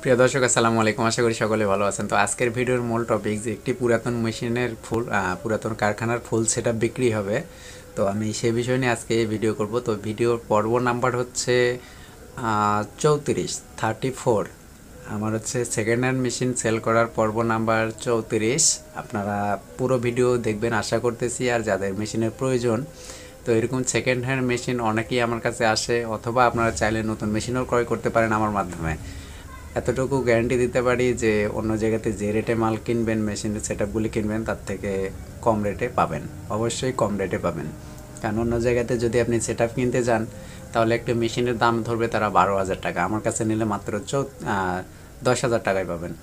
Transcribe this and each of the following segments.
প্রিয় দর্শক আসসালামু আলাইকুম, আশা করি সকলে ভালো আছেন। তো আজকের ভিডিওর মূল টপিক যে একটি পুরাতন মেশিনের পুরাতন কারখানার ফুল সেটআপ বিক্রি হবে। তো আমি সেই বিষয় নিয়ে আজকে এই ভিডিও করব। তো ভিডিওর পর্ব নাম্বার হচ্ছে 34। আমার হচ্ছে সেকেন্ড হ্যান্ড মেশিন সেল করার পর্ব নাম্বার 34। আপনারা পুরো ভিডিও দেখবেন আশা করতেছি। আর যাদের মেশিনের প্রয়োজন, তো এরকম সেকেন্ড হ্যান্ড মেশিন অনেকেই আমার কাছে আসে, অথবা আপনারা চাইলে নতুন মেশিনও ক্রয় করতে পারেন আমার মাধ্যমে। এতটুকু গ্যারান্টি দিতে পারি যে অন্য জায়গাতে যে রেটে মাল কিনবেন, মেশিনের সেটআপগুলি কিনবেন, তার থেকে কম রেটে পাবেন, অবশ্যই কম রেটে পাবেন। কারণ অন্য জায়গাতে যদি আপনি সেটআপ কিনতে যান, তাহলে একটা মেশিনের দাম ধরবে তারা 12,000 টাকা, আমার কাছে নিলে মাত্র 10,000 টাকায় পাবেন।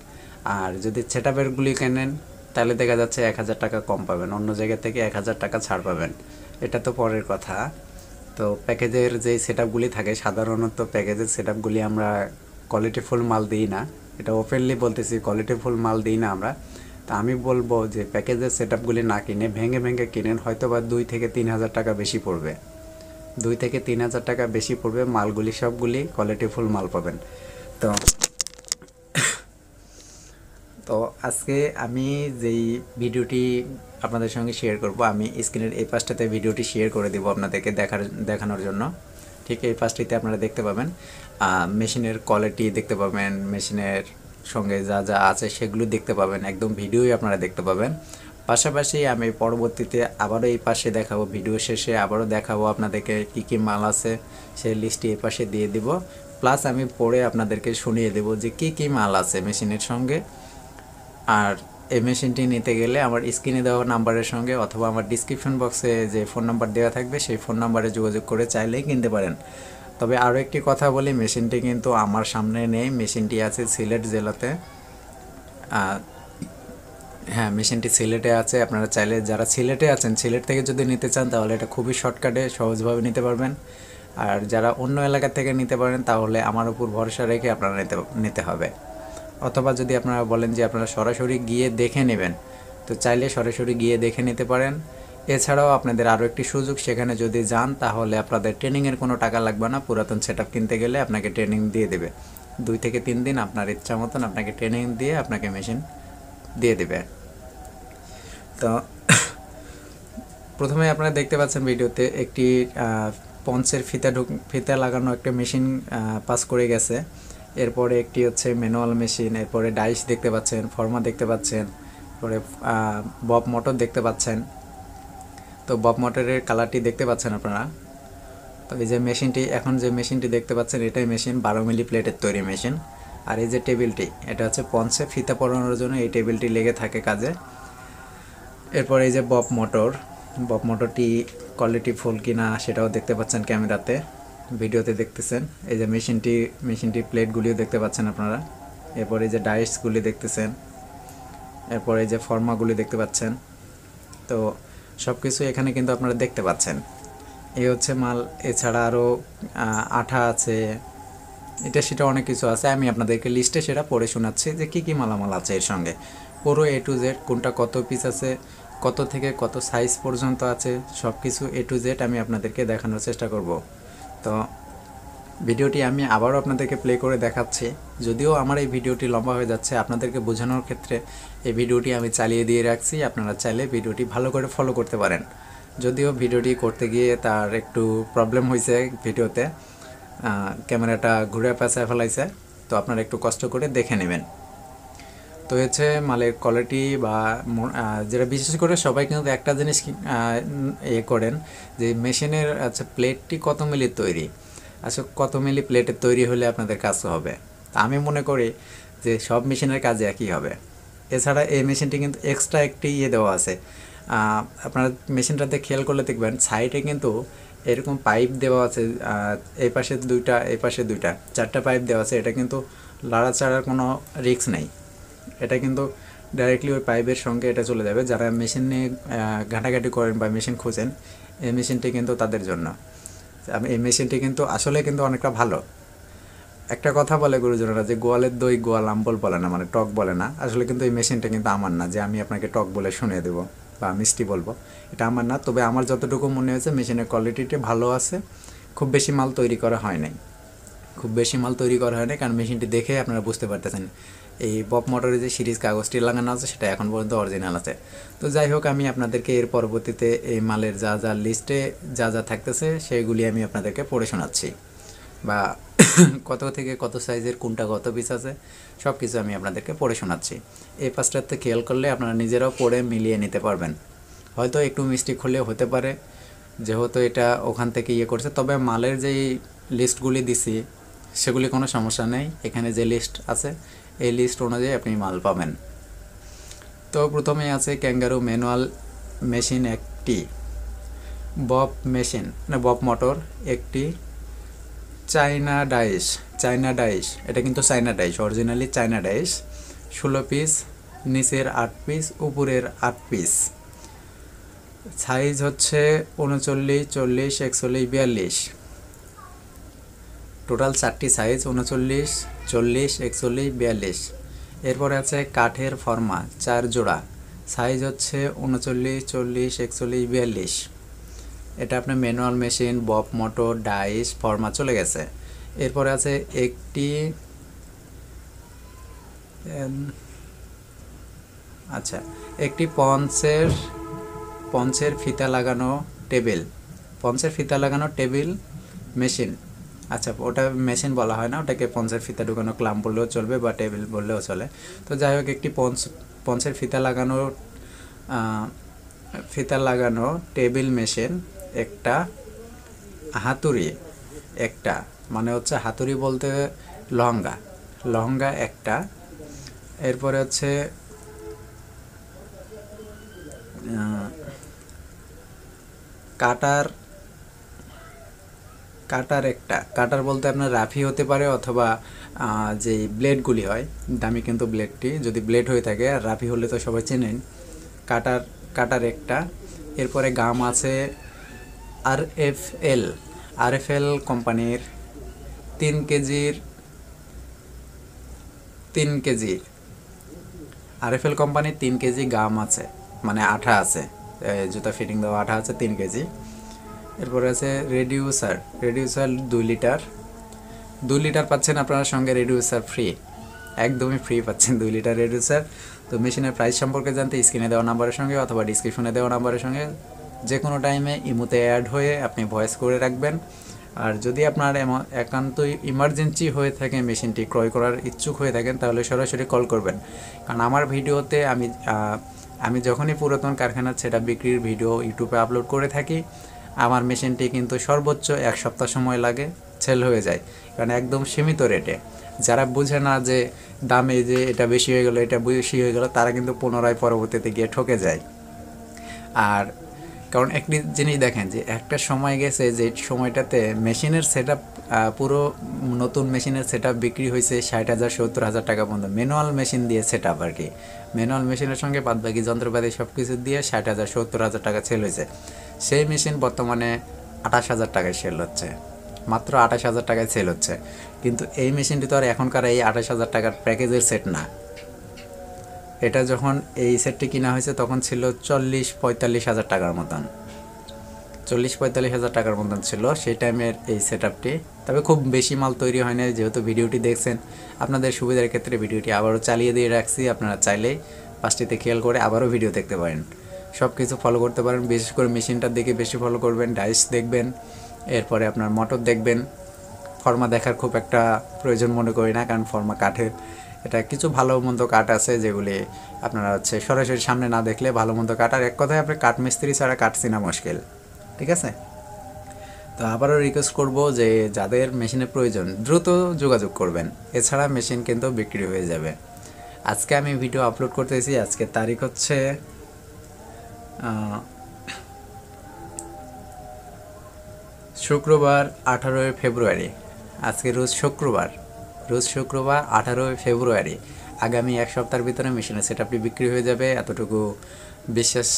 আর যদি সেটআপেরগুলি কেনেন, তাহলে দেখা যাচ্ছে 1,000 টাকা কম পাবেন, অন্য জায়গা থেকে 1,000 টাকা ছাড় পাবেন। এটা তো পরের কথা। তো প্যাকেজের যেই সেটআপগুলি থাকে, সাধারণত প্যাকেজের সেটআপগুলি আমরা কোয়ালিটিফুল মাল দিই না, এটা ওপেনলি বলতেছি, কোয়ালিটিফুল মাল দিই না আমরা। তা আমি বলবো যে প্যাকেজের সেটআপগুলি না কিনে ভেঙে ভেঙে কিনেন, হয়তো বা 2 থেকে 3,000 টাকা বেশি পড়বে, 2 থেকে 3,000 টাকা বেশি পড়বে। মালগুলি সবগুলি কোয়ালিটিফুল মাল পাবেন। তো তো আজকে আমি যেই ভিডিওটি আপনাদের সঙ্গে শেয়ার করব, আমি স্ক্রিনের এই পাশটাতে ভিডিওটি শেয়ার করে দেবো আপনাদেরকে দেখানোর জন্য। ঠিক এই পাশটিতে আপনারা দেখতে পাবেন মেশিনের কোয়ালিটি দেখতে পাবেন, মেশিনের সঙ্গে যা যা আছে সেগুলো দেখতে পাবেন, একদম ভিডিওই আপনারা দেখতে পাবেন। পাশাপাশি আমি পরবর্তীতে আবারও এই পাশে দেখাবো, ভিডিও শেষে আবারও দেখাবো আপনাদেরকে কী কী মাল আছে, সেই লিস্টটি এই পাশে দিয়ে দিব। প্লাস আমি পড়ে আপনাদেরকে শুনিয়ে দেব যে কী কী মাল আছে মেশিনের সঙ্গে। আর এই মেশিনটি নিতে গেলে আমার স্ক্রিনে দেওয়া নাম্বারের সঙ্গে, অথবা আমার ডিসক্রিপশন বক্সে যে ফোন নাম্বার দেওয়া থাকবে সেই ফোন নাম্বারে যোগাযোগ করে চাইলেই কিনতে পারেন। তবে আরও একটি কথা বলি, মেশিনটি কিন্তু আমার সামনে নেই, মেশিনটি আছে সিলেট জেলাতে। হ্যাঁ, মেশিনটি সিলেটে আছে। আপনারা চাইলে যারা সিলেটে আছেন, সিলেট থেকে যদি নিতে চান, তাহলে এটা খুবই শর্টকাটে সহজভাবে নিতে পারবেন। আর যারা অন্য এলাকা থেকে নিতে পারেন, তাহলে আমার উপর ভরসা রেখে আপনারা নিতে হবে। অথবা যদি আপনারা বলেন যে আপনারা সরাসরি গিয়ে দেখে নেবেন, তো চাইলে সরাসরি গিয়ে দেখে নিতে পারেন। এছাড়াও আপনাদের আরও একটি সুযোগ, সেখানে যদি যান তাহলে আপনাদের ট্রেনিংয়ের কোনো টাকা লাগবে না। পুরাতন সেটআপ কিনতে গেলে আপনাকে ট্রেনিং দিয়ে দেবে, 2 থেকে 3 দিন আপনার ইচ্ছা মতন আপনাকে ট্রেনিং দিয়ে আপনাকে মেশিন দিয়ে দেবে। তো প্রথমে আপনারা দেখতে পাচ্ছেন ভিডিওতে একটি পঞ্চের ফিতা লাগানো একটা মেশিন পাস করে গেছে। এরপরে একটি হচ্ছে ম্যানুয়াল মেশিন, এরপরে ডাইস দেখতে পাচ্ছেন, ফর্মা দেখতে পাচ্ছেন, এরপরে বব মোটর দেখতে পাচ্ছেন। তো বব মোটরের কালারটি দেখতে পাচ্ছেন আপনারা। তো এই যে মেশিনটি, এখন যে মেশিনটি দেখতে পাচ্ছেন, এটাই মেশিন 12 মিলি প্লেটের তৈরি মেশিন। আর এই যে টেবিলটি, এটা হচ্ছে পঞ্চে ফিতা পরানোর জন্য এই টেবিলটি লেগে থাকে কাজে। এরপর এই যে বব মোটরটি কোয়ালিটি ফুল কিনা সেটাও দেখতে পাচ্ছেন ক্যামেরাতে, ভিডিওতে দেখতেছেন। এই যে মেশিনটির প্লেটগুলিও দেখতে পাচ্ছেন আপনারা। এরপর এই যে ডাইসগুলি দেখতেছেন, এরপর এই যে ফর্মাগুলি দেখতে পাচ্ছেন। তো সব কিছু এখানে কিন্তু আপনারা দেখতে পাচ্ছেন। এই হচ্ছে মাল। এছাড়া আরও আঠা আছে, এটা সেটা অনেক কিছু আছে। আমি আপনাদেরকে লিস্টে সেটা পড়ে শোনাচ্ছি যে কী কী মালামাল আছে এর সঙ্গে, পুরো A to Z, কোনটা কত পিস আছে, কত থেকে কত সাইজ পর্যন্ত আছে, সব কিছু A to Z আমি আপনাদেরকে দেখানোর চেষ্টা করব। তো ভিডিওটি আমি আবারও আপনাদেরকে প্লে করে দেখাচ্ছি। যদিও আমার এই ভিডিওটি লম্বা হয়ে যাচ্ছে, আপনাদেরকে বোঝানোর ক্ষেত্রে এই ভিডিওটি আমি চালিয়ে দিয়ে রাখছি। আপনারা চাইলে ভিডিওটি ভালো করে ফলো করতে পারেন। যদিও ভিডিওটি করতে গিয়ে তার একটু প্রবলেম হয়েছে, ভিডিওতে ক্যামেরাটা ঘুরে পেঁচায় ফেলাইছে, তো আপনারা একটু কষ্ট করে দেখে নেবেন। তো হচ্ছে মালের কোয়ালিটি বা যেটা বিশেষ করে সবাই কিন্তু একটা জিনিস করেন যে মেশিনের প্লেটটি কত মিলি তৈরি, কত মিলি প্লেটের তৈরি হলে আপনাদের কাজ হবে। তা আমি মনে করি যে সব মেশিনের কাজে একই হবে। এছাড়া এই মেশিনটি কিন্তু এক্সট্রা একটি দেওয়া আছে। আপনারা মেশিনটাতে খেয়াল করলে দেখবেন সাইডে কিন্তু এরকম পাইপ দেওয়া আছে, এই পাশে 2টা, এই পাশে 2টা, 4টা পাইপ দেওয়া আছে। এটা কিন্তু লাড়াচাড়ার কোনো রিস্ক নেই, এটা কিন্তু ডাইরেক্টলি ওই পাইপের সঙ্গে এটা চলে যাবে। যারা মেশিন নিয়ে ঘাটাঘাটি করেন বা মেশিন খুঁজেন, এই মেশিনটি কিন্তু তাদের জন্য। এই মেশিনটি কিন্তু আসলে কিন্তু অনেকটা ভালো। একটা কথা বলে গুরুজনেরা যে গোয়ালের দই গোয়াল আম্বল বলে না, মানে টক বলে না। আসলে কিন্তু এই মেশিনটা কিন্তু আমার না যে আমি আপনাকে টক বলে শুনিয়ে দেবো বা মিষ্টি বলবো, এটা আমার না। তবে আমার যতটুকু মনে হয়েছে মেশিনের কোয়ালিটিটা ভালো আছে, খুব বেশি মাল তৈরি করা হয় নাই। খুব বেশি মাল তৈরি করা হয় না, কারণ মেশিনটি দেখে আপনারা বুঝতে পারতেছেন এই বব মোটরের যে সিরিজ কাগজটি লাগানো আছে সেটা এখন পর্যন্ত অরিজিনাল আছে। তো যাই হোক, আমি আপনাদেরকে এর পরবর্তীতে এই মালের যা যা লিস্টে যা যা থাকতেছে সেগুলি আমি আপনাদেরকে পড়ে শোনাচ্ছি, বা কত থেকে কত সাইজের কোনটা কত পিস আছে সব কিছু আমি আপনাদেরকে পড়ে শোনাচ্ছি। এই পাঁচটাতে খেয়াল করলে আপনারা নিজেরাও পড়ে মিলিয়ে নিতে পারবেন। হয়তো একটু মিস্টেক হলেও হতে পারে, যেহেতু এটা ওখান থেকে ইয়ে করছে, তবে মালের যেই লিস্টগুলি দিছি সেগুলি কোনো সমস্যা নেই। এখানে যে লিস্ট আছে এই লিস্ট অনুযায়ী আপনি মাল পাবেন। তো প্রথমে আছে ক্যাঙ্গারু ম্যানুয়াল মেশিন একটি, বব মেশিন না বব মোটর একটি, চায়না ডাইস, এটা কিন্তু China dice, originally China dice 16 piece, নিচের 8 পিস, উপরের 8 পিস। সাইজ হচ্ছে 39, 40, 41, 42, টোটাল 4টি সাইজ 39, 40, 41, 42। এরপরে আছে কাঠের ফর্মা 4 জোড়া, সাইজ হচ্ছে 39, 40, 41, 42। এটা আপনার ম্যানুয়াল মেশিন, বব মোটর, ডাইস, ফর্মা চলে গেছে। এরপরে আছে একটি একটি পঞ্চের ফিতা লাগানো টেবিল মেশিন। আচ্ছা, ওটা মেশিন বলা হয় না, ওটাকে পঞ্চের ফিতা ঢুকানো ক্লাম্প বললেও চলবে বা টেবিল বললেও চলে। তো যাই হোক, একটি পঞ্চের ফিতা লাগানো টেবিল মেশিন একটা, হাতুড়ি একটা, মানে হচ্ছে হাতুড়ি বলতে লহঙ্গা একটা। এরপরে হচ্ছে কাটার একটা, কাটার বলতে আপনার রাফি হতে পারে অথবা যে ব্লেডগুলি হয় দামি, কিন্তু ব্লেডটি যদি ব্লেড হয়ে থাকে, আর রাফি হলে তো সবাই চেনেন। কাটার একটা। এরপরে গাম আছে আরএফএল কোম্পানির 3 কেজি আরএফএল কোম্পানির 3 কেজি গাম আছে, মানে আঠা আছে, জুতা ফিটিং দেওয়া আঠা আছে 3 কেজি। এরপরে আছে রেডিউসার 2 লিটার পাচ্ছেন আপনারা, সঙ্গে রেডিউসার ফ্রি, একদমই ফ্রি পাচ্ছেন 2 লিটার রেডিউসার। তো মেশিনের প্রাইস সম্পর্কে জানতে স্ক্রিনে দেওয়া নাম্বারের সঙ্গে অথবা ডিসক্রিপশনে দেওয়া নাম্বারের সঙ্গে যে কোনো টাইমে ইমোতে অ্যাড হয়ে আপনি ভয়েস করে রাখবেন। আর যদি আপনার একান্তই ইমার্জেন্সি হয়ে থাকে, মেশিনটি ক্রয় করার ইচ্ছুক হয়ে থাকেন, তাহলে সরাসরি কল করবেন। কারণ আমার ভিডিওতে আমি যখনই পুরাতন কারখানার সেটআপ বিক্রির ভিডিও ইউটিউবে আপলোড করে থাকি, আমার মেশিনটি কিন্তু সর্বোচ্চ 1 সপ্তাহ সময় লাগে, সেল হয়ে যায়, কারণ একদম সীমিত রেটে। যারা বুঝে না যে দামে যে এটা বেশি হয়ে গেল, এটা বেশি হয়ে গেল, তারা কিন্তু পুনরায় পরবর্তীতে গিয়ে ঠকে যায়। আর কারণ একটি জিনিস দেখেন যে একটা সময় গেছে যে সময়টাতে মেশিনের সেটআপ, পুরো নতুন মেশিনের সেটআপ বিক্রি হয়েছে 60,000 70,000 টাকা পর্যন্ত, ম্যানুয়াল মেশিন দিয়ে সেটআপ আর কি, ম্যানুয়াল মেশিনের সঙ্গে বাদবাকি যন্ত্রপাতি সব কিছু দিয়ে 60,000 70,000 টাকা সেল হয়েছে। সেই মেশিন বর্তমানে 28,000 টাকায় সেল হচ্ছে, মাত্র 28,000 টাকায় সেল হচ্ছে। কিন্তু এই মেশিনটি তো আর এখনকার এই 28,000 টাকার প্যাকেজের সেট না। এটা যখন এই সেটটি কিনা হয়েছে তখন ছিল 40-45,000 টাকার মতন, 40-45,000 টাকার মতন ছিল সেই টাইমের এই সেটআপটি। তবে খুব বেশি মাল তৈরি হয় না, যেহেতু ভিডিওটি দেখছেন আপনাদের সুবিধার ক্ষেত্রে ভিডিওটি আবারও চালিয়ে দিয়ে রাখছি, আপনারা চাইলেই পাঁচটিতে খেয়াল করে আবারও ভিডিও দেখতে পারেন, সব কিছু ফলো করতে পারেন। বিশেষ করে মেশিনটার দিকে বেশি ফলো করবেন, ডাইস দেখবেন, এরপরে আপনার মোটর দেখবেন। ফর্মা দেখার খুব একটা প্রয়োজন মনে করি না, কারণ ফর্মা কাঠের, এটা কিছু ভালো মন্দ কাঠ আছে যেগুলি আপনারা সরাসরি সামনে না দেখলে ভালো মন্দ কাঠ, আর এক কথায় আপনি কাঠ মিস্ত্রি ছাড়া কাঠ চেনা মুশকিল, ঠিক আছে। তো আবারও রিকোয়েস্ট করব যে যাদের মেশিনের প্রয়োজন দ্রুত যোগাযোগ করবেন, এছাড়া মেশিন কিন্তু বিক্রি হয়ে যাবে। আজকে আমি ভিডিও আপলোড করতেছি, আজকে তারিখ হচ্ছে শুক্রবার 18 ফেব্রুয়ারি। আজকে রোজ শুক্রবার 18 ফেব্রুয়ারি। আগামী 1 সপ্তাহের ভিতরে মেশিনের সেটআপটি বিক্রি হয়ে যাবে, এতটুকু বিশ্বাস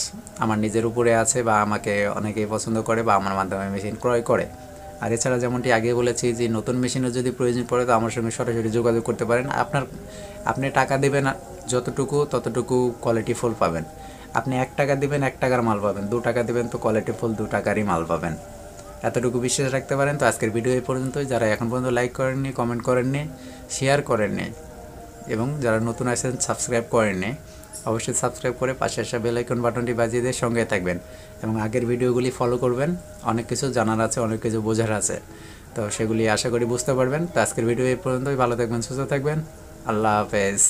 আমার নিজের উপরে আছে, বা আমাকে অনেকেই পছন্দ করে বা আমার মাধ্যমে মেশিন ক্রয় করে। আর এছাড়া যেমনটি আগে বলেছি যে নতুন মেশিনের যদি প্রয়োজন পড়ে তো আমার সঙ্গে সরাসরি যোগাযোগ করতে পারেন। আপনি টাকা দেবেন যতটুকু, ততটুকু কোয়ালিটি ফুল পাবেন। আপনি 1 টাকা দেবেন 1 টাকার মাল পাবেন, 2 টাকা দেবেন তো কোয়ালিটি ফুল 2 টাকারই মাল পাবেন। এতটুকু বিশ্বাস রাখতে পারেন। তো আজকের ভিডিও এই পর্যন্তই। যারা এখন পর্যন্ত লাইক করেননি, কমেন্ট করেননি, শেয়ার করেননি এবং যারা নতুন আসেন সাবস্ক্রাইব করেননি, অবশ্যই সাবস্ক্রাইব করে পাশে আসা বেল আইকন বাটনটি বাজিয়ে দিয়ে সঙ্গে থাকবেন এবং আগের ভিডিওগুলি ফলো করবেন। অনেক কিছু জানার আছে, অনেক কিছু বোঝার আছে, তো সেগুলি আশা করি বুঝতে পারবেন। তো আজকের ভিডিও এই পর্যন্তই। ভালো থাকবেন, সুস্থ থাকবেন। আল্লাহ হাফেজ।